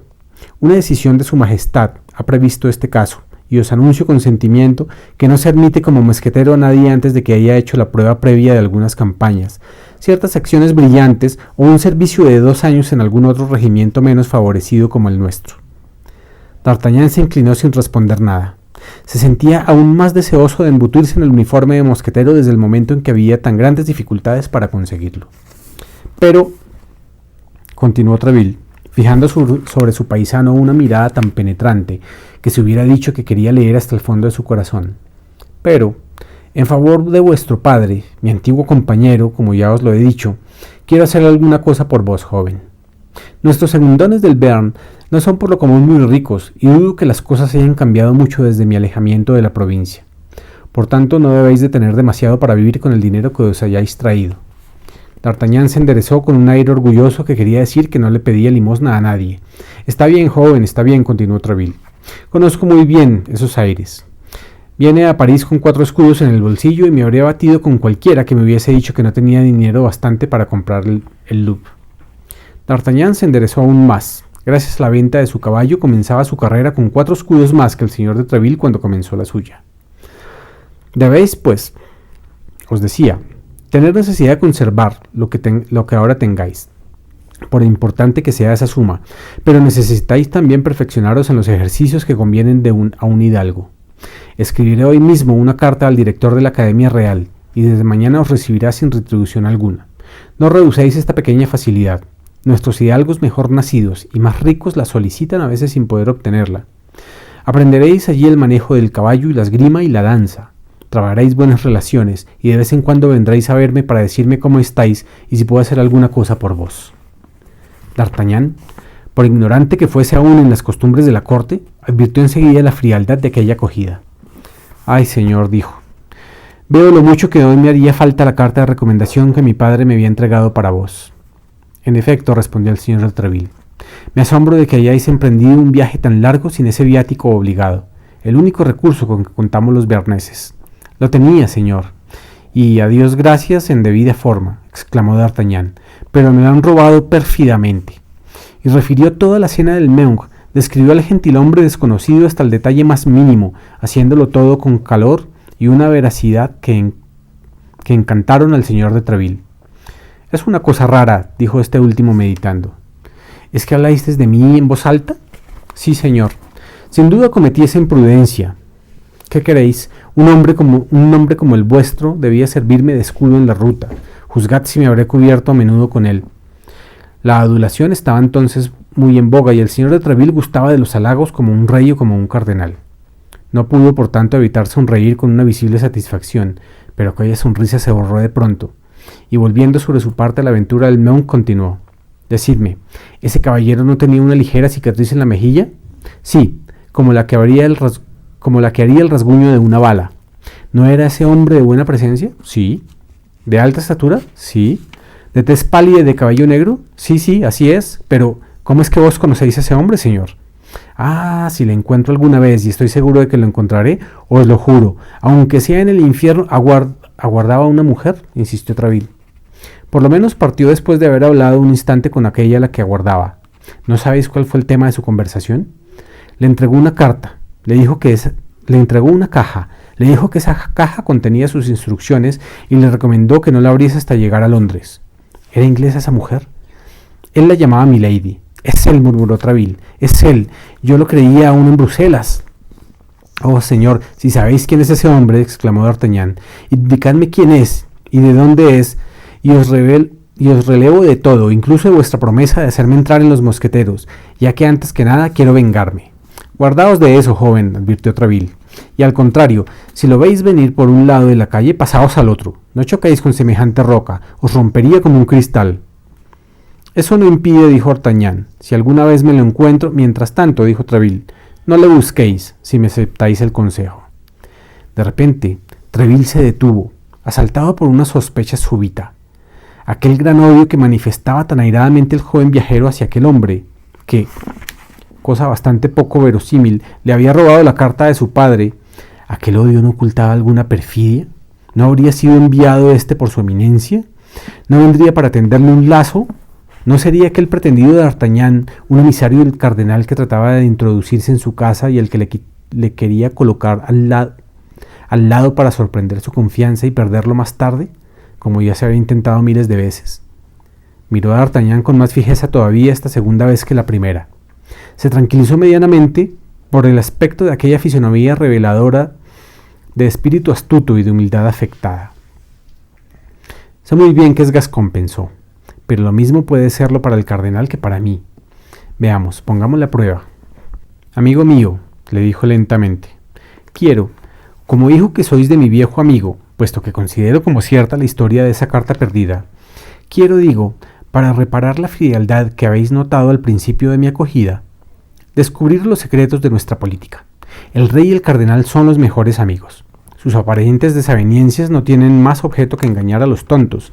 una decisión de su majestad ha previsto este caso, y os anuncio con sentimiento que no se admite como mosquetero a nadie antes de que haya hecho la prueba previa de algunas campañas, ciertas acciones brillantes o un servicio de 2 años en algún otro regimiento menos favorecido como el nuestro». D'Artagnan se inclinó sin responder nada. Se sentía aún más deseoso de embutirse en el uniforme de mosquetero desde el momento en que había tan grandes dificultades para conseguirlo. «Pero», continuó Treville, fijando sobre su paisano una mirada tan penetrante que se hubiera dicho que quería leer hasta el fondo de su corazón, «pero, en favor de vuestro padre, mi antiguo compañero, como ya os lo he dicho, quiero hacer alguna cosa por vos, joven. Nuestros segundones del Béarn no son por lo común muy ricos, y dudo que las cosas hayan cambiado mucho desde mi alejamiento de la provincia. Por tanto, no debéis de tener demasiado para vivir con el dinero que os hayáis traído». D'Artagnan se enderezó con un aire orgulloso que quería decir que no le pedía limosna a nadie. «Está bien, joven, está bien», continuó Treville. «Conozco muy bien esos aires. Viene a París con 4 escudos en el bolsillo y me habría batido con cualquiera que me hubiese dicho que no tenía dinero bastante para comprar el Louvre». D'Artagnan se enderezó aún más. Gracias a la venta de su caballo, comenzaba su carrera con 4 escudos más que el señor de Treville cuando comenzó la suya. «Debéis, pues, os decía, tener necesidad de conservar lo que ahora tengáis, por importante que sea esa suma, pero necesitáis también perfeccionaros en los ejercicios que convienen a un hidalgo. Escribiré hoy mismo una carta al director de la Academia Real, y desde mañana os recibirá sin retribución alguna. No rehuséis esta pequeña facilidad. Nuestros hidalgos mejor nacidos y más ricos la solicitan a veces sin poder obtenerla. Aprenderéis allí el manejo del caballo y la esgrima y la danza. Trabaréis buenas relaciones y de vez en cuando vendréis a verme para decirme cómo estáis y si puedo hacer alguna cosa por vos». D'Artagnan, por ignorante que fuese aún en las costumbres de la corte, advirtió enseguida la frialdad de aquella acogida. «Ay, señor», dijo, «veo lo mucho que hoy me haría falta la carta de recomendación que mi padre me había entregado para vos». «En efecto», respondió el señor de Treville, «me asombro de que hayáis emprendido un viaje tan largo sin ese viático obligado, el único recurso con que contamos los bearneses». «Lo tenía, señor, y a Dios gracias en debida forma», exclamó D'Artagnan, «pero me lo han robado pérfidamente». Y refirió toda la escena del Meung, describió al gentilhombre desconocido hasta el detalle más mínimo, haciéndolo todo con calor y una veracidad que encantaron al señor de Treville. «Es una cosa rara», dijo este último meditando. «¿Es que habláis de mí en voz alta?» «Sí, señor. Sin duda cometí esa imprudencia. ¿Qué queréis? Un hombre como el vuestro debía servirme de escudo en la ruta. Juzgad si me habré cubierto a menudo con él. La adulación estaba entonces muy en boga y el señor de Treville gustaba de los halagos como un rey o como un cardenal. No pudo por tanto evitar sonreír con una visible satisfacción, pero aquella sonrisa se borró de pronto, y volviendo sobre su parte a la aventura del Meung continuó. Decidme, ¿ese caballero no tenía una ligera cicatriz en la mejilla? Sí, como la que haría el rasguño de una bala. ¿No era ese hombre de buena presencia? Sí. ¿De alta estatura? Sí. ¿De tez pálida y de cabello negro? Sí, así es. Pero, ¿cómo es que vos conocéis a ese hombre, señor? Ah, si le encuentro alguna vez, y estoy seguro de que lo encontraré, os lo juro, aunque sea en el infierno, aguardaba a una mujer, insistió Treville. Por lo menos partió después de haber hablado un instante con aquella a la que aguardaba. ¿No sabéis cuál fue el tema de su conversación? Le entregó una carta, le entregó una caja, le dijo que esa caja contenía sus instrucciones y le recomendó que no la abriese hasta llegar a Londres. ¿Era inglesa esa mujer? Él la llamaba Milady. Es él, murmuró Treville, es él. Yo lo creía aún en Bruselas. Oh, señor, si sabéis quién es ese hombre, exclamó D'Artagnan, indicadme quién es y de dónde es, y os relevo de todo, incluso de vuestra promesa de hacerme entrar en los mosqueteros, ya que antes que nada quiero vengarme. Guardaos de eso, joven, advirtió Treville, y al contrario, si lo veis venir por un lado de la calle, pasaos al otro. No choquéis con semejante roca, os rompería como un cristal. Eso no impide, dijo D'Artagnan, si alguna vez me lo encuentro. Mientras tanto, dijo Treville, no le busquéis, si me aceptáis el consejo. De repente, Treville se detuvo, asaltado por una sospecha súbita. Aquel gran odio que manifestaba tan airadamente el joven viajero hacia aquel hombre, que, cosa bastante poco verosímil, le había robado la carta de su padre, ¿aquel odio no ocultaba alguna perfidia? ¿No habría sido enviado éste por su eminencia? ¿No vendría para tenderle un lazo? ¿No sería aquel pretendido de D'Artagnan un emisario del cardenal que trataba de introducirse en su casa y el que le quería colocar al lado para sorprender su confianza y perderlo más tarde, como ya se había intentado miles de veces? Miró a D'Artagnan con más fijeza todavía esta segunda vez que la primera. Se tranquilizó medianamente por el aspecto de aquella fisonomía reveladora de espíritu astuto y de humildad afectada. Sé muy bien que es Gascón, pensó, pero lo mismo puede serlo para el cardenal que para mí. Veamos, pongamos la prueba. Amigo mío, le dijo lentamente, quiero, como hijo que sois de mi viejo amigo, puesto que considero como cierta la historia de esa carta perdida, quiero, digo, para reparar la frialdad que habéis notado al principio de mi acogida, descubrir los secretos de nuestra política. El rey y el cardenal son los mejores amigos. Sus aparentes desavenencias no tienen más objeto que engañar a los tontos.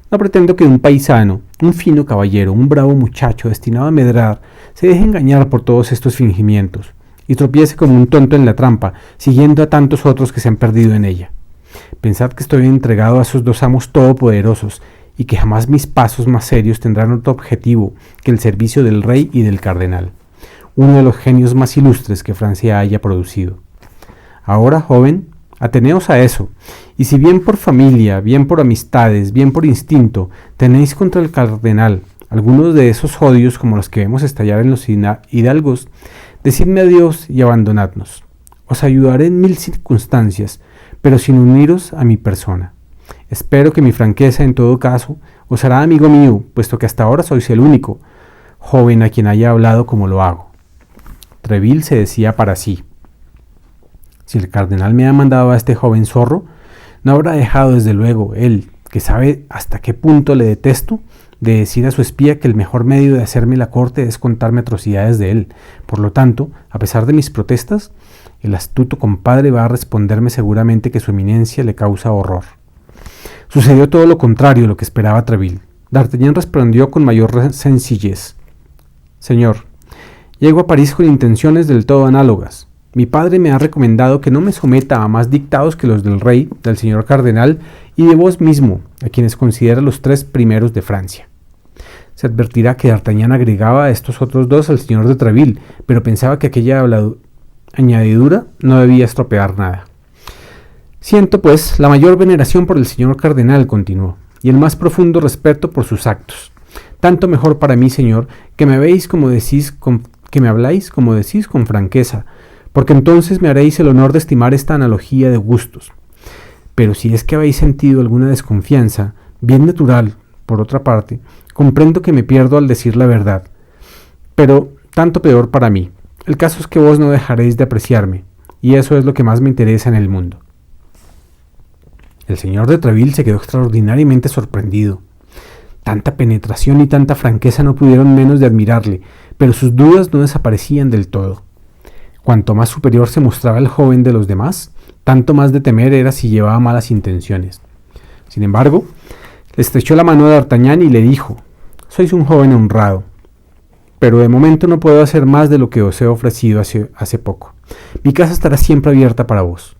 No pretendo que un paisano, un fino caballero, un bravo muchacho destinado a medrar, se deje engañar por todos estos fingimientos y tropiece como un tonto en la trampa, siguiendo a tantos otros que se han perdido en ella. Pensad que estoy entregado a esos dos amos todopoderosos y que jamás mis pasos más serios tendrán otro objetivo que el servicio del rey y del cardenal, uno de los genios más ilustres que Francia haya producido. Ahora, joven, ateneos a eso, y si bien por familia, bien por amistades, bien por instinto, tenéis contra el cardenal algunos de esos odios como los que vemos estallar en los hidalgos, decidme adiós y abandonadnos. Os ayudaré en 1000 circunstancias, pero sin uniros a mi persona. Espero que mi franqueza, en todo caso, os hará amigo mío, puesto que hasta ahora sois el único joven a quien haya hablado como lo hago. Treville se decía para sí, si el cardenal me ha mandado a este joven zorro, no habrá dejado desde luego él, que sabe hasta qué punto le detesto, de decir a su espía que el mejor medio de hacerme la corte es contarme atrocidades de él. Por lo tanto, a pesar de mis protestas, el astuto compadre va a responderme seguramente que su eminencia le causa horror. Sucedió todo lo contrario de lo que esperaba Treville. D'Artagnan respondió con mayor sencillez. Señor, llego a París con intenciones del todo análogas. Mi padre me ha recomendado que no me someta a más dictados que los del rey, del señor cardenal y de vos mismo, a quienes considera los 3 primeros de Francia. Se advertirá que D'Artagnan agregaba a estos otros 2 al señor de Treville, pero pensaba que aquella añadidura no debía estropear nada. Siento, pues, la mayor veneración por el señor cardenal, continuó, y el más profundo respeto por sus actos. Tanto mejor para mí, señor, que me habláis como decís con franqueza, porque entonces me haréis el honor de estimar esta analogía de gustos. Pero si es que habéis sentido alguna desconfianza, Bien natural, por otra parte, comprendo que me pierdo al decir la verdad, pero tanto peor para mí. El caso es que vos no dejaréis de apreciarme, y eso es lo que más me interesa en el mundo. El señor de Treville se quedó extraordinariamente sorprendido. Tanta penetración y tanta franqueza no pudieron menos de admirarle, pero sus dudas no desaparecían del todo. Cuanto más superior se mostraba el joven de los demás, tanto más de temer era si llevaba malas intenciones. Sin embargo, le estrechó la mano a D'Artagnan y le dijo: «Sois un joven honrado, pero de momento no puedo hacer más de lo que os he ofrecido hace poco. Mi casa estará siempre abierta para vos.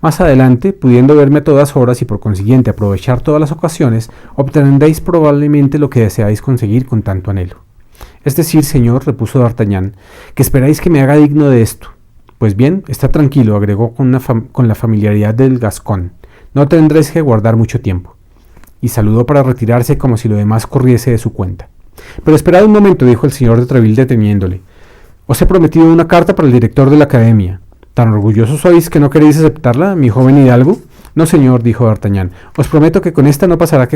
Más adelante, pudiendo verme a todas horas y por consiguiente aprovechar todas las ocasiones, obtendréis probablemente lo que deseáis conseguir con tanto anhelo. Es decir, señor, repuso D'Artagnan, que esperáis que me haga digno de esto. Pues bien, está tranquilo, agregó con la familiaridad del gascón. No tendréis que guardar mucho tiempo». Y saludó para retirarse como si lo demás corriese de su cuenta. «Pero esperad un momento», dijo el señor de Treville deteniéndole. «Os he prometido una carta para el director de la academia. ¿Tan orgullosos sois que no queréis aceptarla, mi joven hidalgo?» «No, señor», dijo D'Artagnan. «Os prometo que con esta no pasará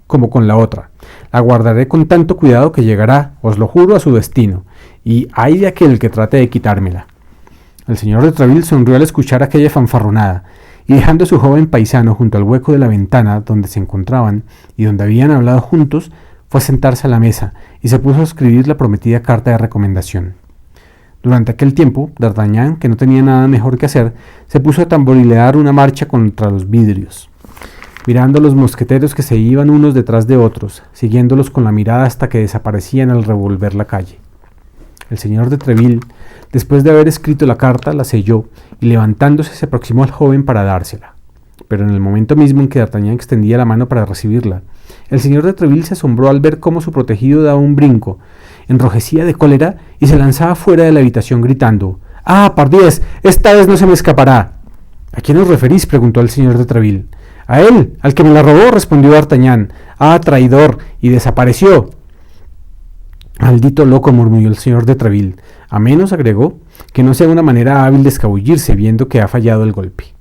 como con la otra. La guardaré con tanto cuidado que llegará, os lo juro, a su destino. Y ay de aquel que trate de quitármela». El señor de Treville sonrió al escuchar aquella fanfarronada, y dejando a su joven paisano junto al hueco de la ventana donde se encontraban y donde habían hablado juntos, fue a sentarse a la mesa y se puso a escribir la prometida carta de recomendación. Durante aquel tiempo, D'Artagnan, que no tenía nada mejor que hacer, se puso a tamborilear una marcha contra los vidrios, mirando a los mosqueteros que se iban unos detrás de otros, siguiéndolos con la mirada hasta que desaparecían al revolver la calle. El señor de Treville, después de haber escrito la carta, la selló y levantándose se aproximó al joven para dársela. Pero en el momento mismo en que D'Artagnan extendía la mano para recibirla, el señor de Treville se asombró al ver cómo su protegido daba un brinco, enrojecía de cólera y se lanzaba fuera de la habitación gritando: «¡Ah, pardiez! ¡Esta vez no se me escapará!». «¿A quién os referís?», preguntó el señor de Treville. «A él, al que me la robó», respondió D'Artagnan. «Ah, traidor! Y desapareció». «Maldito loco», murmuró el señor de Treville. «A menos», agregó, «que no sea una manera hábil de escabullirse, viendo que ha fallado el golpe».